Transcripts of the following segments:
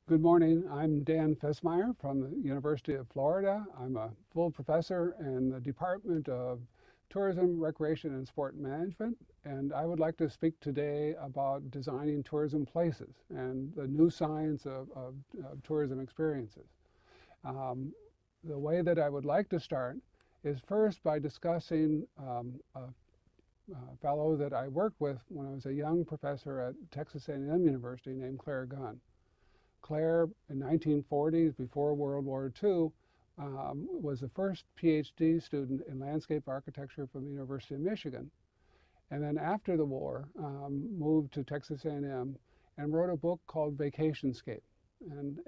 Good morning. I'm Dan Fesmeyer from the University of Florida. I'm a full professor in the Department of Tourism, Recreation, and Sport Management, and I would like to speak today about designing tourism places and the new science of tourism experiences. Um, the way that I would like to start is first by discussing a fellow that I worked with when I was a young professor at Texas A&M University named Claire Gunn. Claire, in 1940s, before World War II, was the first PhD student in landscape architecture from the University of Michigan. And then after the war, moved to Texas A&M and wrote a book called Vacationscape. And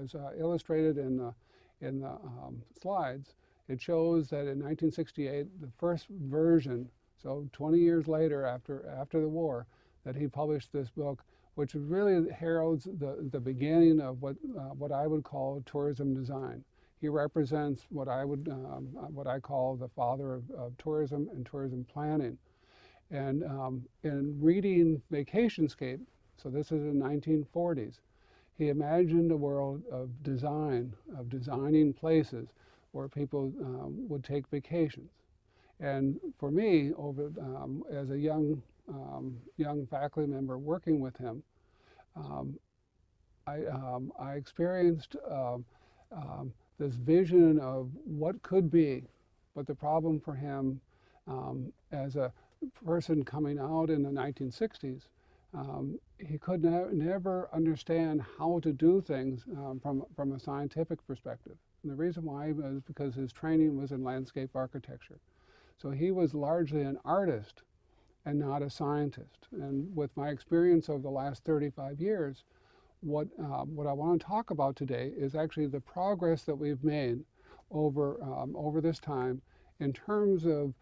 as illustrated in the slides, it shows that in 1968, the first version, so 20 years later after the war, that he published this book, which really heralds the beginning of what I would call tourism design. He represents what I call the father of tourism and tourism planning. And in reading Vacationscape, so this is in the 1940s, he imagined a world of design, of designing places where people would take vacations. And for me, as a young faculty member working with him, um, I experienced this vision of what could be, but the problem for him as a person coming out in the 1960s, he could never understand how to do things from a scientific perspective. And the reason why was because his training was in landscape architecture. So he was largely an artist and not a scientist. And with my experience over the last 35 years, what I want to talk about today is actually the progress that we've made over this time in terms of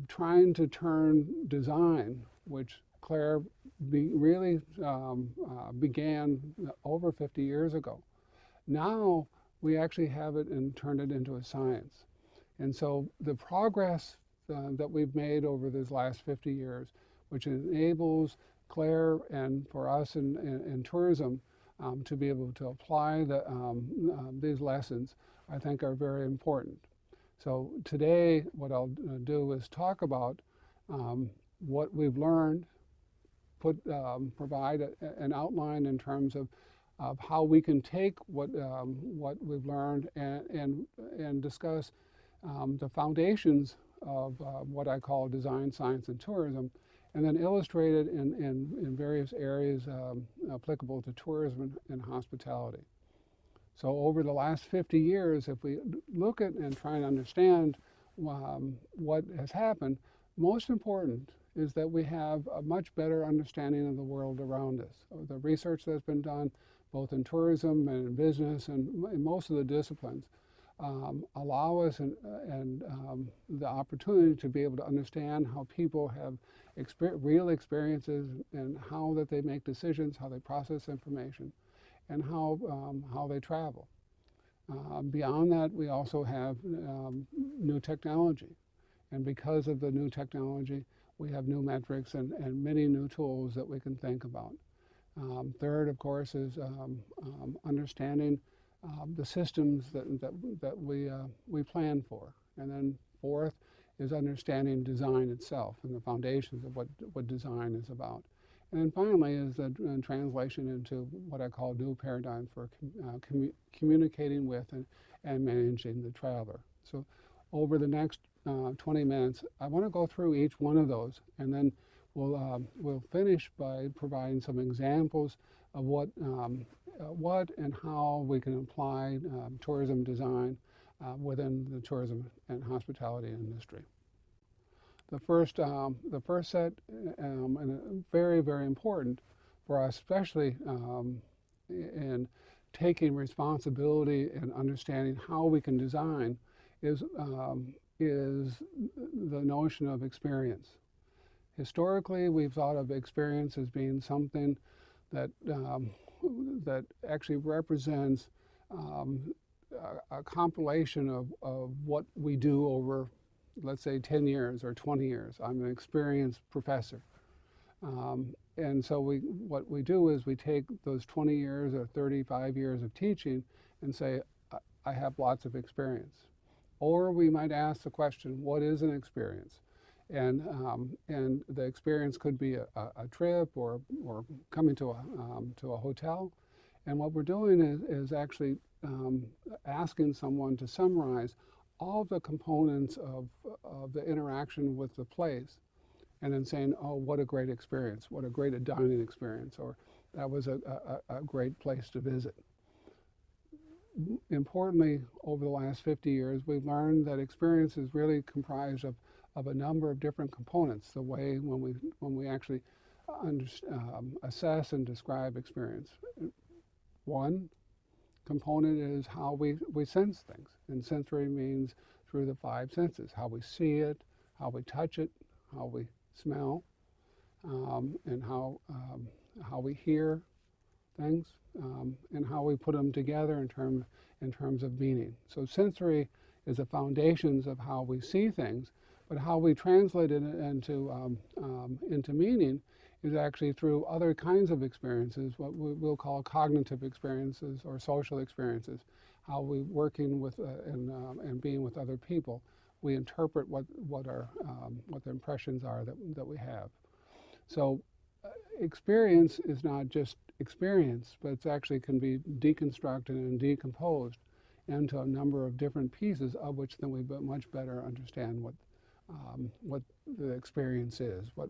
trying to turn design, which Claire really began over 50 years ago. Now we actually have it and turned it into a science. And so the progress that we've made over these last 50 years, which enables Claire and for us in tourism to be able to apply these lessons, I think are very important. So today, what I'll do is talk about what we've learned, provide an outline in terms of how we can take what we've learned and discuss the foundations of what I call design, science, and tourism, and then illustrated in various areas applicable to tourism and hospitality. So over the last 50 years, if we look at and try and understand what has happened, most important is that we have a much better understanding of the world around us. So the research that's been done, both in tourism and in business and in most of the disciplines, allow us and the opportunity to be able to understand how people have real experiences and how that they make decisions, how they process information, and how they travel. Beyond that, we also have new technology. And because of the new technology, we have new metrics and many new tools that we can think about. Third, of course, is understanding the systems that we plan for. And then fourth is understanding design itself and the foundations of what design is about. And then finally is the translation into what I call new paradigms for communicating with and managing the traveler. So over the next 20 minutes, I want to go through each one of those, and then we'll finish by providing some examples of what and how we can apply tourism design within the tourism and hospitality industry. The first set, and very, very important for us, especially in taking responsibility and understanding how we can design, is the notion of experience. Historically, we've thought of experience as being something that that actually represents a compilation of what we do over, let's say, 10 years or 20 years. I'm an experienced professor. And so what we do is we take those 20 years or 35 years of teaching and say, I have lots of experience. Or we might ask the question, what is an experience? And the experience could be a trip or coming to a hotel. And what we're doing is actually asking someone to summarize all the components of the interaction with the place, and then saying, oh, what a great experience, what a great dining experience, or that was a great place to visit. Importantly, over the last 50 years, we've learned that experience is really comprised of a number of different components, the way when we actually assess and describe experience. One component is how we sense things, and sensory means through the 5 senses: how we see it, how we touch it, how we smell, and how we hear things, and how we put them together in terms of meaning. So sensory is the foundations of how we see things, but how we translate it into meaning is actually through other kinds of experiences, what we'll call cognitive experiences or social experiences. How we working with and being with other people, we interpret what the impressions are that we have. So experience is not just experience, but it actually can be deconstructed and decomposed into a number of different pieces, of which then we much better understand what the experience is, what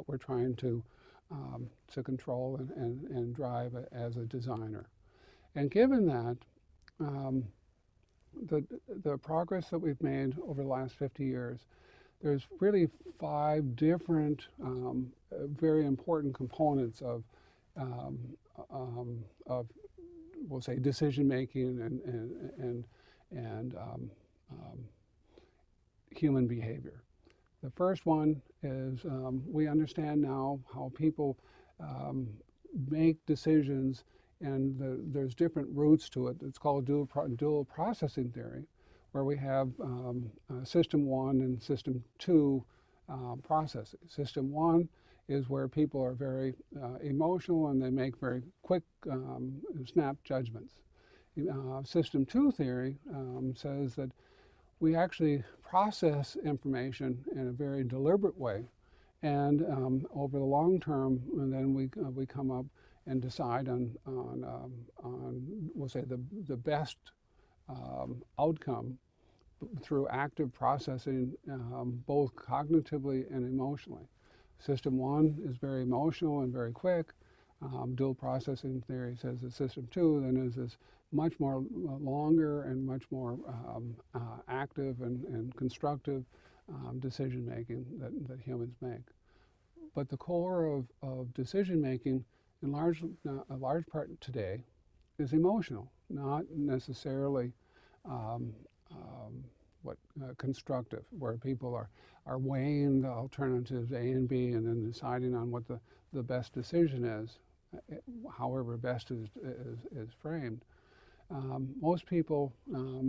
we're trying to control and drive as a designer. And given that, the progress that we've made over the last 50 years, there's really 5 different very important components of we'll say decision making and human behavior. The first one is we understand now how people make decisions, and there's different routes to it. It's called dual processing theory, where we have system 1 and system 2 processes. System 1 is where people are very emotional and they make very quick snap judgments. System 2 theory says that we actually process information in a very deliberate way, and over the long term, and then we come up and decide on we'll say the best outcome through active processing, both cognitively and emotionally. System 1 is very emotional and very quick. Dual processing theory says that system 2 then is this much more longer and much more active and constructive decision making that humans make. But the core of decision making, in a large part today, is emotional, not necessarily constructive, where people are weighing the alternatives A and B and then deciding on what the best decision is, however best is framed. Most people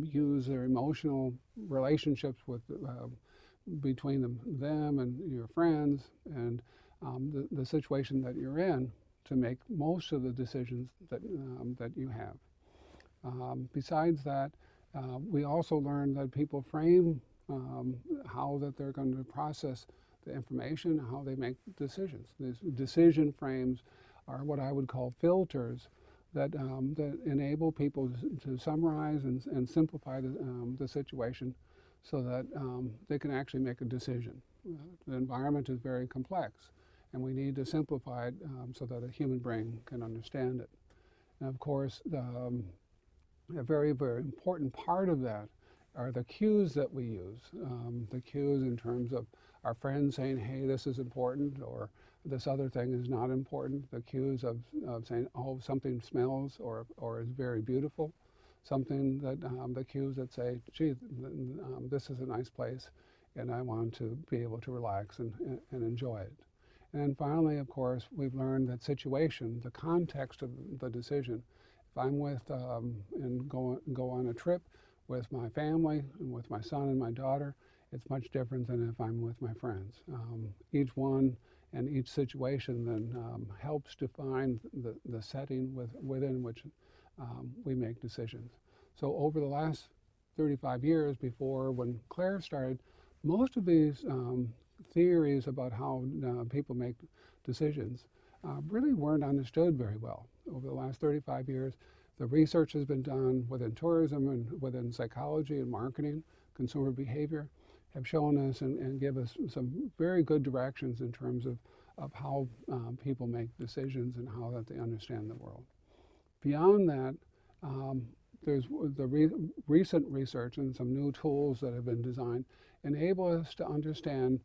use their emotional relationships between them and your friends and the situation that you're in to make most of the decisions that you have. Besides that, we also learned that people frame how that they're going to process the information, how they make decisions. These decision frames are what I would call filters that enable people to summarize and simplify the situation so that they can actually make a decision. The environment is very complex, and we need to simplify it so that a human brain can understand it. And of course, a very, very important part of that are the cues that we use. The cues in terms of our friends saying, hey, this is important, or this other thing is not important. The cues of saying, oh, something smells or is very beautiful. Something that, the cues that say, gee, this is a nice place, and I want to be able to relax and enjoy it. And then finally, of course, we've learned that situation, the context of the decision. If I'm with and go on a trip with my family and with my son and my daughter, it's much different than if I'm with my friends. Each one and each situation then helps define the setting within which we make decisions. So over the last 35 years before when Claire started, most of these theories about how people make decisions really weren't understood very well. Over the last 35 years, the research has been done within tourism and within psychology and marketing, consumer behavior, have shown us and give us some very good directions in terms of how people make decisions and how that they understand the world. Beyond that, there's the recent research and some new tools that have been designed enable us to understand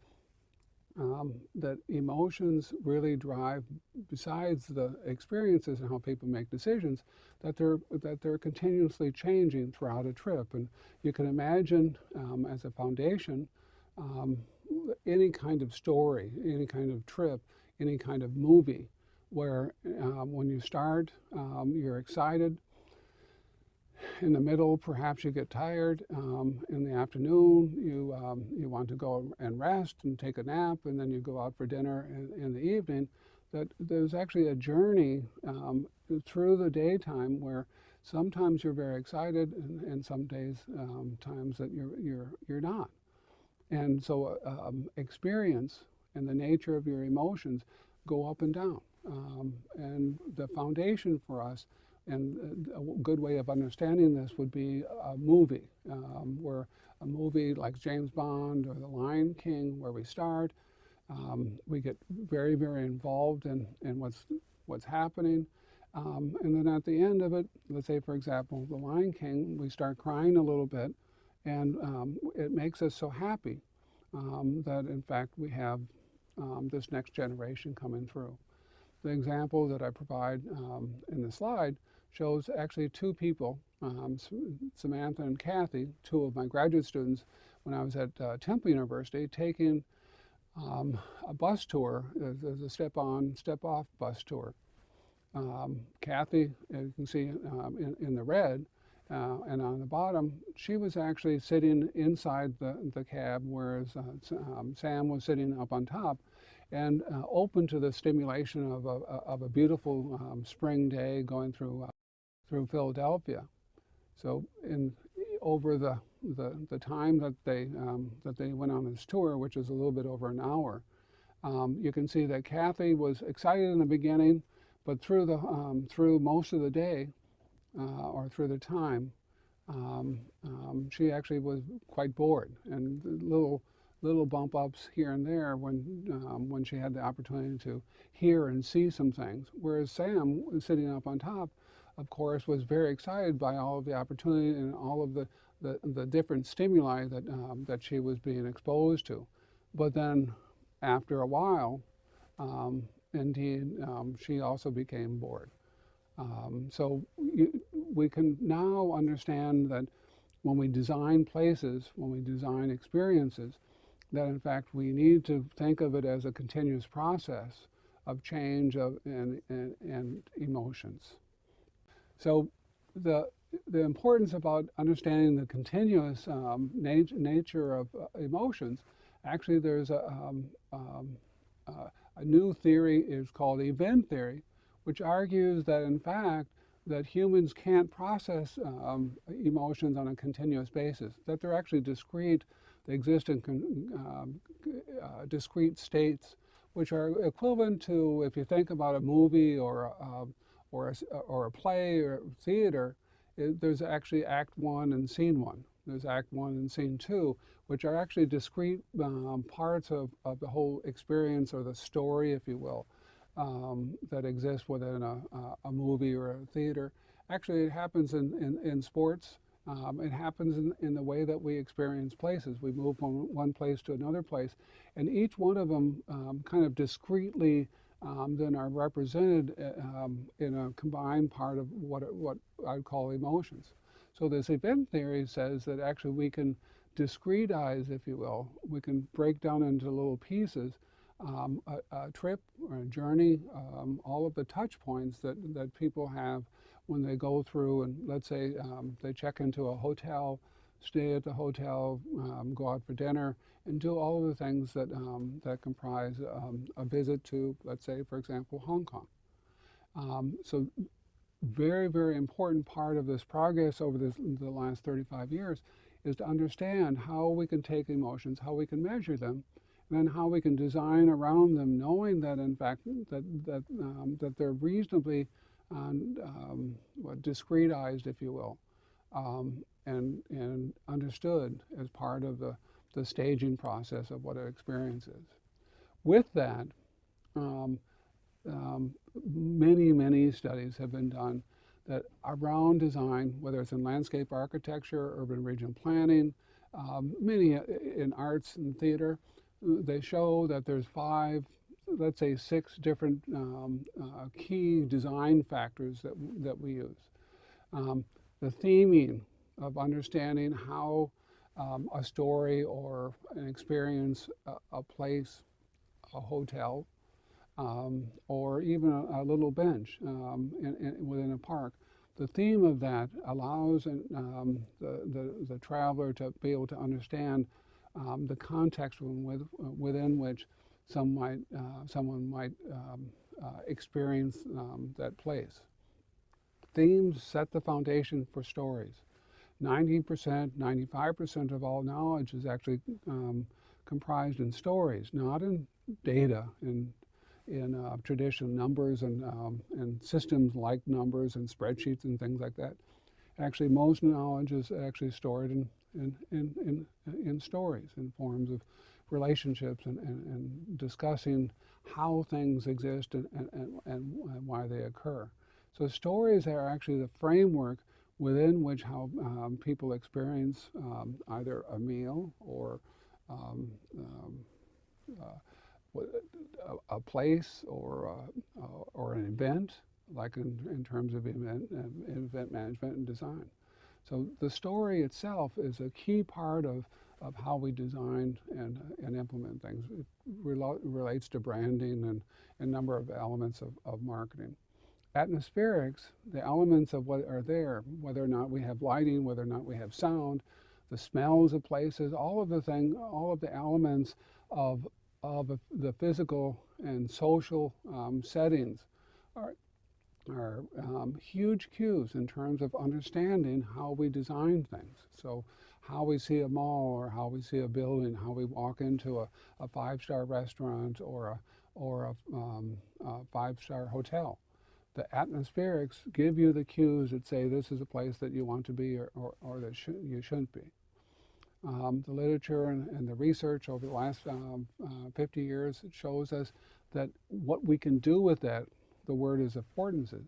that emotions really drive, besides the experiences and how people make decisions, that they're continuously changing throughout a trip. And you can imagine as a foundation any kind of story, any kind of trip, any kind of movie where when you start, you're excited. In the middle, perhaps you get tired. In the afternoon, you want to go and rest and take a nap, and then you go out for dinner in the evening. That there's actually a journey through the daytime where sometimes you're very excited, and some days, times that you're not. And so experience and the nature of your emotions go up and down. And the foundation for us, and a good way of understanding this would be a movie, where a movie like James Bond or The Lion King, where we start, we get very, very involved in what's happening. And then at the end of it, let's say, for example, The Lion King, we start crying a little bit, and it makes us so happy that, in fact, we have this next generation coming through. The example that I provide in the slide shows actually two people, Samantha and Kathy, two of my graduate students when I was at Temple University, taking a bus tour. There's a step-on, step-off bus tour. Kathy, as you can see in the red, and on the bottom, she was actually sitting inside the cab, whereas Sam was sitting up on top, and open to the stimulation of a beautiful spring day going through Philadelphia. So over the time that they went on this tour, which is a little bit over an hour, you can see that Kathy was excited in the beginning, but through most of the day or through the time, she actually was quite bored, and little bump ups here and there when she had the opportunity to hear and see some things. Whereas Sam, sitting up on top, of course, was very excited by all of the opportunity and all of the different stimuli that she was being exposed to. But then, after a while, indeed, she also became bored. So we can now understand that when we design places, when we design experiences, that in fact we need to think of it as a continuous process of change and emotions. So the importance about understanding the continuous nature of emotions, actually there's a new theory is called event theory, which argues that in fact that humans can't process emotions on a continuous basis, that they're actually discrete. They exist in discrete states, which are equivalent to, if you think about a movie or a play or theater, there's actually Act 1 and Scene 1. There's Act 1 and Scene 2, which are actually discrete parts of the whole experience or the story, if you will, that exists within a movie or a theater. Actually, it happens in sports. It happens in the way that we experience places. We move from one place to another place, and each one of them kind of discretely then are represented in a combined part of what I'd call emotions. So this event theory says that actually we can discretize, if you will, we can break down into little pieces a trip or a journey, all of the touch points that people have when they go through, and let's say they check into a hotel, stay at the hotel, go out for dinner, and do all of the things that, that comprise a visit to, let's say, for example, Hong Kong. So very, very important part of this progress over the last 35 years is to understand how we can take emotions, how we can measure them, and then how we can design around them, knowing that in fact that they're reasonably discretized, if you will, and understood as part of the staging process of what an experience is. With that, many studies have been done that around design, whether it's in landscape architecture, urban regional planning, many in arts and theater, they show that there's 5, let's say 6 different key design factors that we use. The theming of understanding how a story or an experience, a place, a hotel, or even a little bench within a park. The theme of that allows the traveler to be able to understand the context within which someone might experience that place. Themes set the foundation for stories. 90%, 95% of all knowledge is actually comprised in stories, not in data, in traditional numbers and systems like numbers and spreadsheets and things like that. Actually, most knowledge is actually stored in stories, in forms of relationships and discussing how things exist and why they occur. So stories are actually the framework within which how people experience either a meal or a place or an event, like in terms of event management and design. So the story itself is a key part of how we design and implement things. It relates to branding and a number of elements of marketing. Atmospherics, the elements of what are there, whether or not we have lighting, whether or not we have sound, the smells of places, all of the elements of the physical and social settings are huge cues in terms of understanding how we design things. So how we see a mall or how we see a building, how we walk into a 5-star restaurant or a 5-star hotel. The atmospherics give you the cues that say this is a place that you want to be or that you shouldn't be. The literature and the research over the last 50 years shows us that what we can do with that, the word is affordances,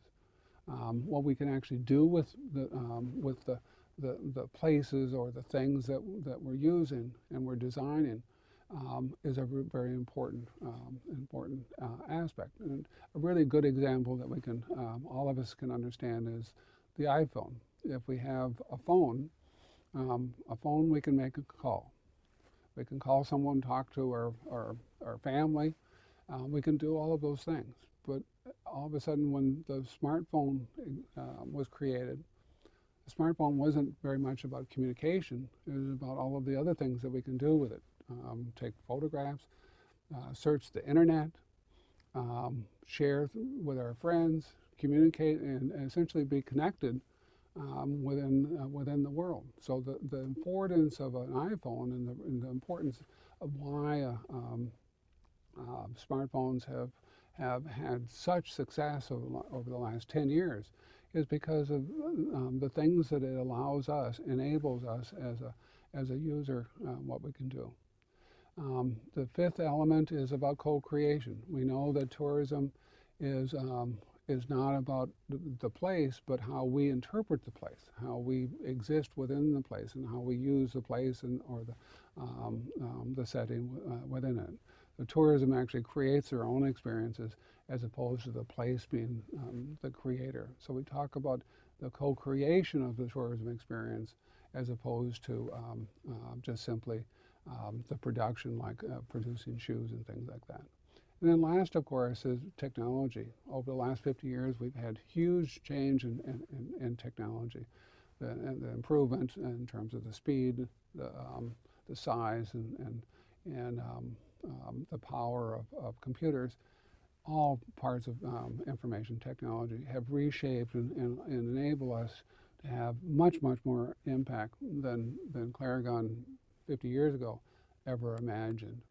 what we can actually do with the places or the things that we're using and we're designing is a very important aspect. And a really good example that we can all of us can understand is the iPhone. If we have a phone we can make a call. We can call someone, talk to our family. We can do all of those things. But all of a sudden, when the smartphone was created, the smartphone wasn't very much about communication. It was about all of the other things that we can do with it. Take photographs, search the internet, share with our friends, communicate, and essentially be connected within the world. So the importance of an iPhone and the importance of why smartphones have had such success over the last 10 years is because of the things that it allows us, enables us as a user, what we can do. The 5th element is about co-creation. We know that tourism is not about the place, but how we interpret the place, how we exist within the place, and how we use the place or the setting within it. The tourism actually creates their own experiences as opposed to the place being the creator. So we talk about the co-creation of the tourism experience as opposed to just simply the production, like producing shoes and things like that. And then last, of course, is technology. Over the last 50 years, we've had huge change in technology. and the improvement in terms of the speed, the size, and the power of computers, all parts of information technology, have reshaped and enable us to have much more impact than Clarigon 50 years ago ever imagined.